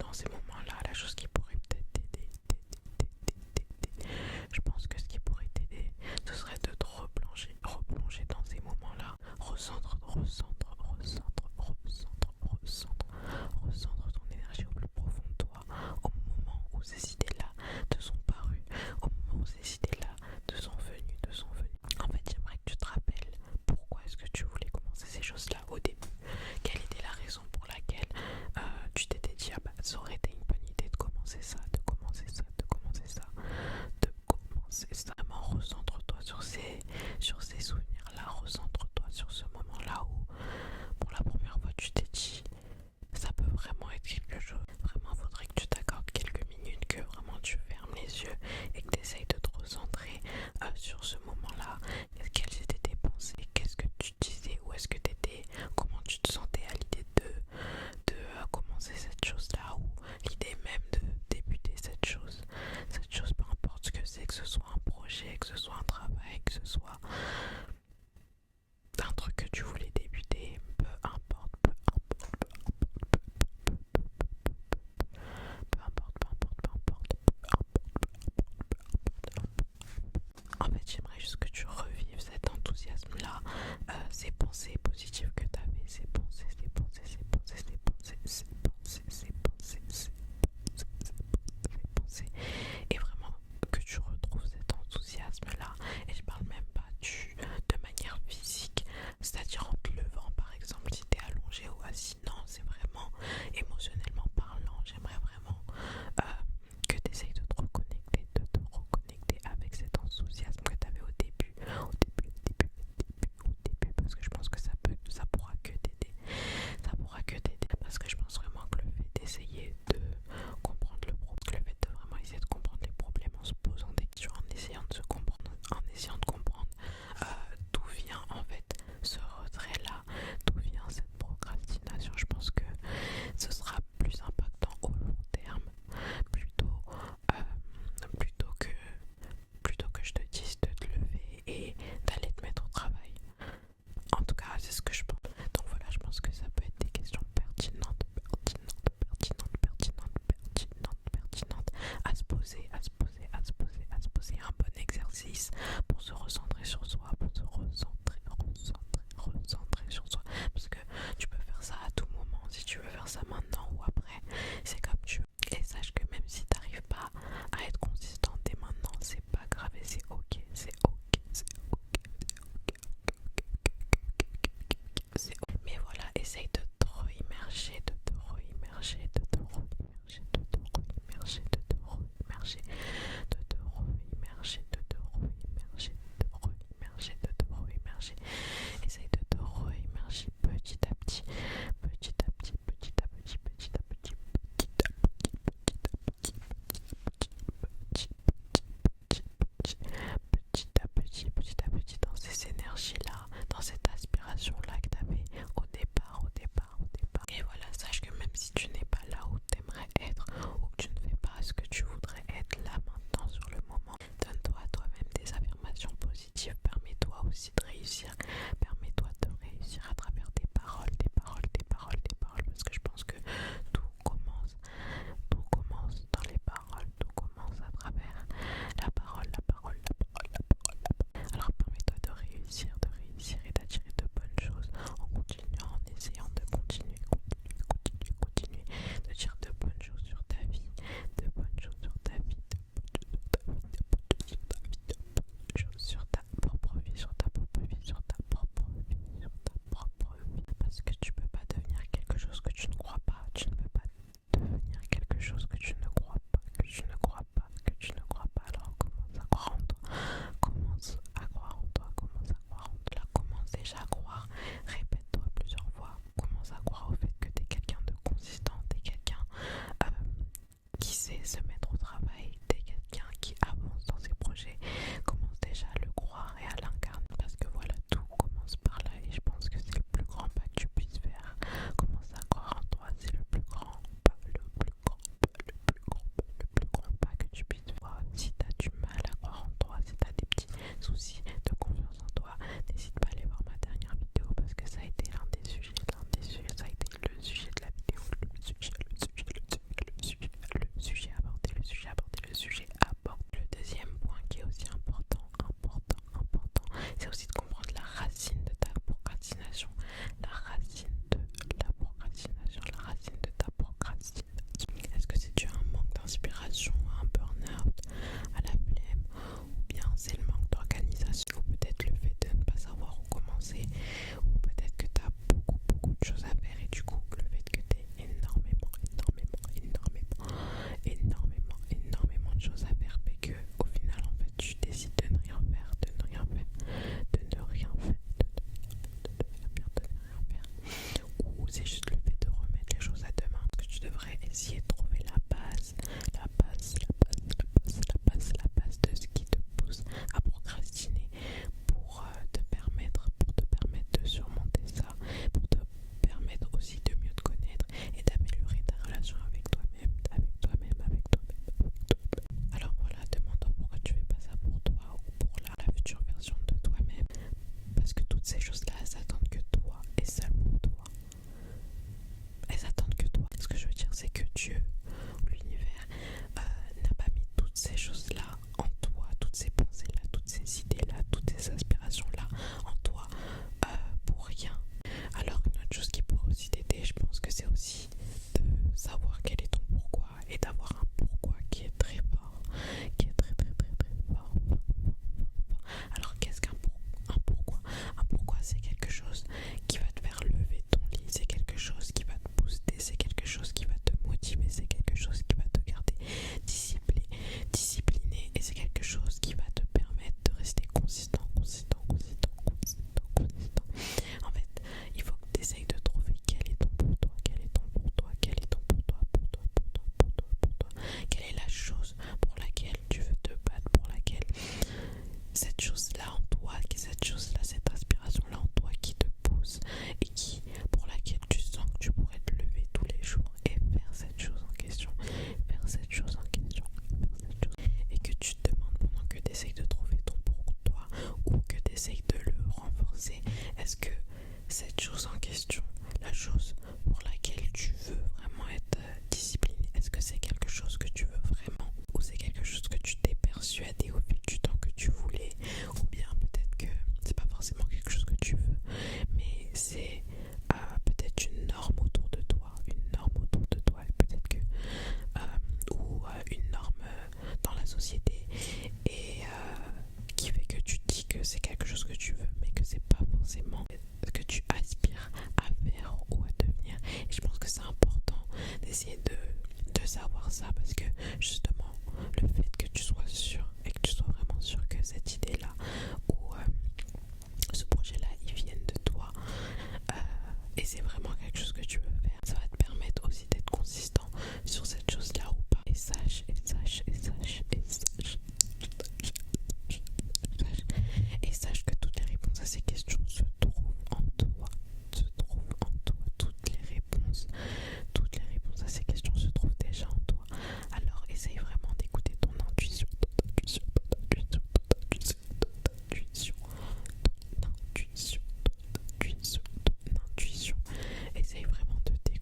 dans ces moments-là, la chose qui pourrait peut-être t'aider, je pense que ce qui pourrait t'aider, ce serait de te replonger dans ces moments-là. Recentre ton énergie au plus profond de toi, au moment où ces idées-là te sont parues, au moment où ces idées-là te sont venues. En fait, j'aimerais que tu te rappelles pourquoi est-ce que tu voulais commencer ces choses-là au début. Quelle était la raison pour laquelle tu t'étais dit, ah bah, ça aurait été une bonne idée de commencer ça. Vraiment, recentre-toi sur ces souvenirs-là, recentre-toi sur ce moment-là où, pour la première fois, tu t'es dit, ça peut vraiment être quelque chose. Vraiment, faudrait que tu t'accordes quelques minutes, que vraiment tu fermes les yeux et que tu essayes de te recentrer sur ce moment-là. Quelles étaient tes pensées? Qu'est-ce que tu disais? Où est-ce que tu étais? Comment tu te sentais à l'idée de commencer cette chose-là, ou l'idée même de débuter cette chose, peu importe ce que c'est, que ce soit un projet, que ce soit un travail, que ce soit un truc que tu voulais débuter, peu importe. En fait, j'aimerais juste que tu revives cet enthousiasme-là, ces pensées positives que tu avais, ces pensées, et vraiment que tu retrouves cet enthousiasme-là. Et je parle même pas de manière physique, c'est-à-dire en te levant par exemple, si tu es allongé ou assis. Non, c'est vraiment émotionnellement parlant. J'aimerais vraiment que tu essayes de te reconnecter, avec cet enthousiasme que tu avais au début, parce que je pense que ça pourra que t'aider. Parce que je pense vraiment que le fait d'essayer de comprendre le fait de vraiment essayer de comprendre les problèmes en se posant des questions, en essayant de comprendre d'où vient en fait ce retrait-là, d'où vient cette procrastination, je pense que ce sera plus impactant au long terme, plutôt que je te dise de te lever et d'aller te mettre au travail. En tout cas, c'est ce que je pense. Donc voilà, je pense que ça peut être des questions pertinentes essayer de trouver la base de ce qui te pousse à procrastiner pour te permettre de surmonter ça, pour te permettre aussi de mieux te connaître et d'améliorer ta relation avec toi-même, Alors voilà, demande-toi pourquoi tu fais pas ça pour toi ou pour la future version de toi-même. Parce que toutes ces choses-là, elles attendent que toi et seulement toi. Elles attendent que toi. Ce que je veux dire, c'est que Dieu, l'univers, n'a pas mis toutes ces choses-là en toi, toutes ces pensées-là, toutes ces idées-là, toutes ces aspirations-là en toi pour rien. Alors une autre chose qui pourrait aussi t'aider, je pense que c'est aussi de savoir quel est ton pourquoi et d'avoir un pourquoi qui est très fort, qui est très fort. Alors qu'est-ce qu'un pourquoi? Un pourquoi, c'est quelque chose qui va te faire lever ton lit, c'est quelque chose qui va te booster, c'est quelque chose qui va te motiver, c'est quelque chose qui va te garder discipliné et c'est quelque chose qui va te permettre de rester consistant. En fait, il faut que tu essayes de trouver quel est ton pour toi, quelle est la chose pour laquelle tu veux te battre, pour laquelle cette chose-là en toi, cette chose-là, cette aspiration-là en toi qui te pousse et pour laquelle tu sens que tu pourrais te lever tous les jours et faire cette chose en question, et que tu te demandes pendant que tu essayes de trouver ton pour toi ou que tu essayes de le renforcer, est-ce que cette chose en question, la chose pour laquelle tu veux vraiment être discipliné, est-ce que c'est quelque chose que tu veux vraiment ou c'est quelque chose que tu t'es persuadé au fil du temps que tu voulais, ou bien peut-être que c'est pas forcément quelque chose que tu veux mais c'est peut-être une norme autour de toi, et peut-être que ou une norme dans la société et qui fait que tu dis que c'est quelque chose que tu veux mais que c'est pas forcément ce que tu aspires à faire ou à devenir. Et je pense que c'est important d'essayer de savoir ça parce que justement le fait que tu sois sûr et que tu sois vraiment sûr que cette idée là ou ce projet là il vienne de toi et c'est vraiment quelque chose que tu veux faire, ça va te permettre aussi d'être consistant sur cette chose là ou pas. Et sache que toutes les réponses à ces questions se trouvent en toi. Toutes les réponses à ces questions se trouvent déjà en toi. Alors essaye vraiment d'écouter ton intuition. Essaye vraiment de t'écouter.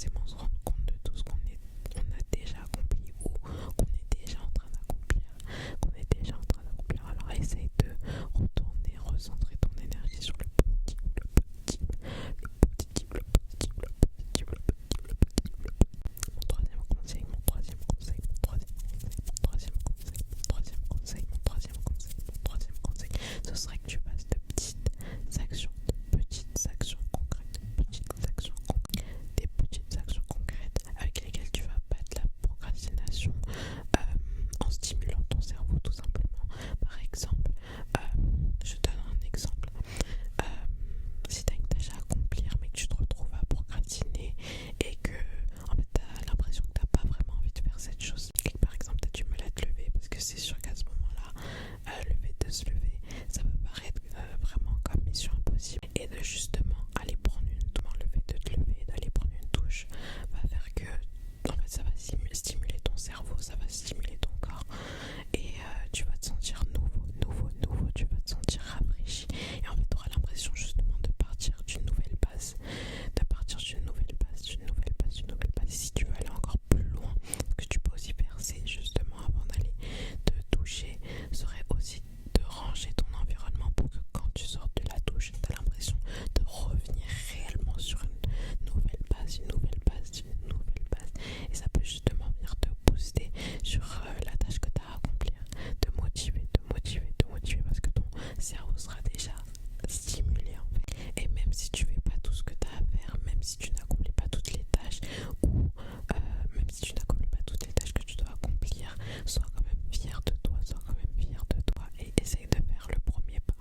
forcément se rendre compte de tout ce on a déjà accompli ou qu'on est déjà en train d'accomplir, Alors essaye de retourner, recentrer ton énergie sur le positif, Mon troisième conseil, ce serait que tu fasses de petites actions concrètes, des petites actions concrètes avec lesquelles tu vas battre la procrastination en stimulant ton cerveau tout simplement. Par exemple, je te donne un exemple. Si tu as une tâche à accomplir mais que tu te retrouves à procrastiner et que en fait tu as l'impression que tu n'as pas vraiment envie de faire cette chose, et que par exemple tu as du mal à te lever parce que c'est sûr qu'à ce moment-là, le fait de se lever, ça peut paraître vraiment comme mission impossible, et de justement aller prendre le fait de te lever, d'aller prendre une douche va faire que en fait ça va stimuler ton cerveau, ça va stimuler ton corps, et tu vas te sentir nouveau, tu vas te sentir rafraîchi, et en fait tu auras l'impression justement de partir d'une nouvelle base, et si tu veux aller encore plus loin, ce que tu peux aussi faire, c'est justement avant d'aller te doucher, serait aussi de ranger ton environnement pour que quand tu sors de la douche, tu as l'impression de revenir réellement sur une nouvelle base, et ça peut justement venir te booster sur la tâche que tu as à accomplir, te motiver, parce que ton cerveau sera déjà stimulé en fait. Et même si tu fais pas tout ce que tu as à faire, même si tu n'accomplis pas toutes les tâches, ou même si tu n'accomplis pas toutes les tâches que tu dois accomplir, sois quand même fier de toi, et essaye de faire le premier pas.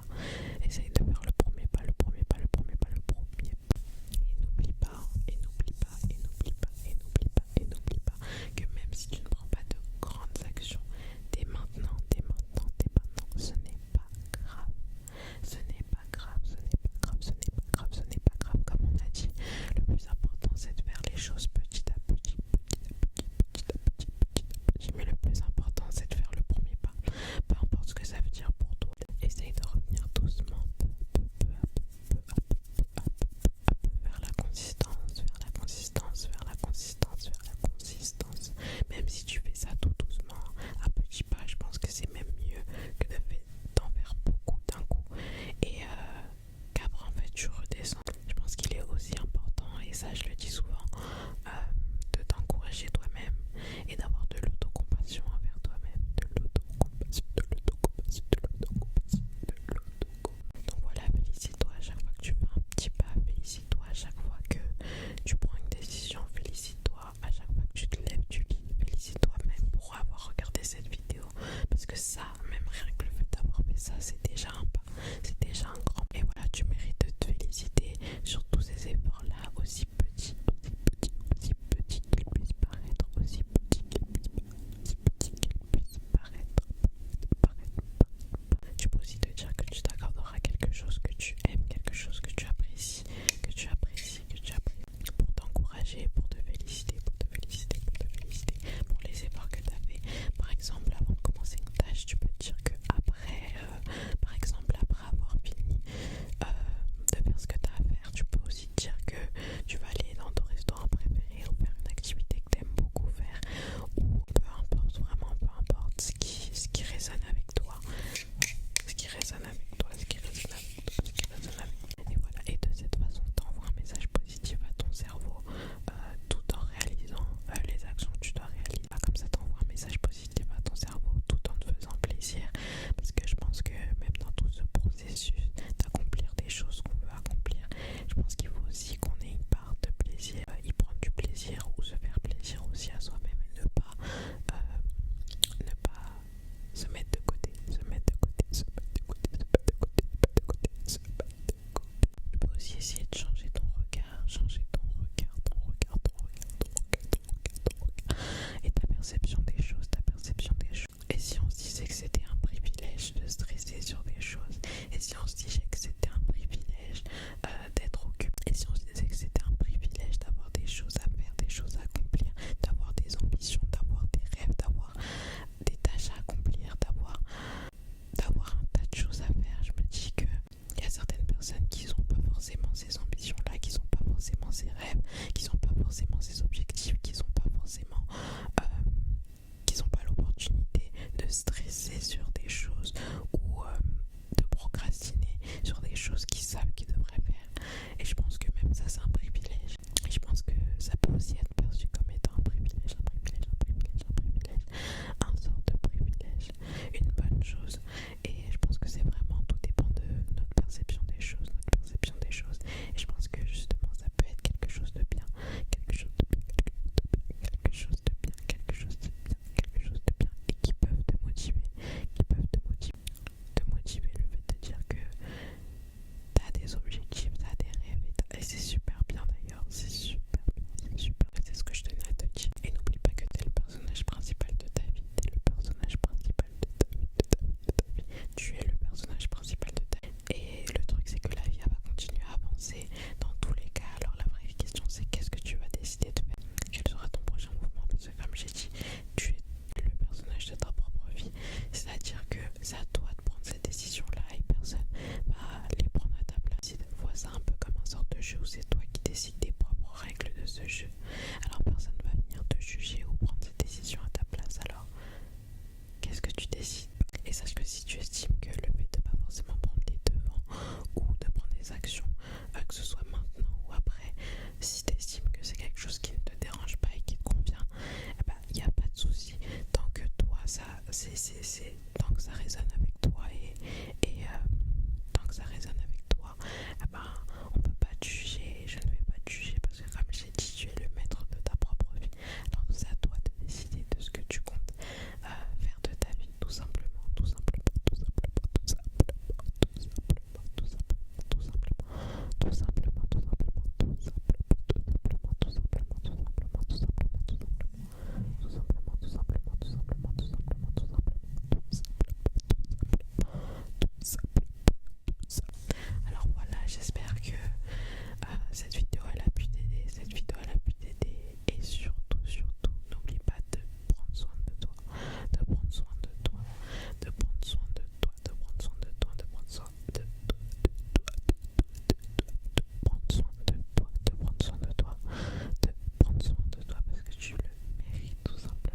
Et n'oublie pas que même si tu ne prends pas de grandes actions dès maintenant, ce n'est pas grave. Comme on a dit, le plus important c'est de faire les choses petit à petit. Mais le plus important c'est de faire le premier pas. Peu importe ce que ça veut dire pour toi. Essaye de revenir doucement, peu à peu, vers la consistance. Même si tu fais ça tout doucement, à petits pas, je pense que c'est même mieux que d'en faire beaucoup d'un coup. Et qu'après en fait tu redescends. Je pense qu'il est aussi important, et ça je le dis souvent, de t'encourager toi-même et d'avoir de l'autocompassion envers toi-même. Donc voilà, félicite-toi à chaque fois que tu fais un petit pas, félicite-toi à chaque fois que tu prends une décision, félicite-toi à chaque fois que tu te lèves du lit, félicite-toi même pour avoir regardé cette vidéo, parce que ça, même rien que le fait d'avoir fait ça, c'est déjà un pas, c'est déjà un grand pas. Et voilà, tu mérites de te féliciter sur tous ces efforts-là, aussi petits qu'ils puissent paraître, Tu peux aussi te dire que tu t'accorderas quelque chose que tu aimes, quelque chose que tu apprécies, pour t'encourager,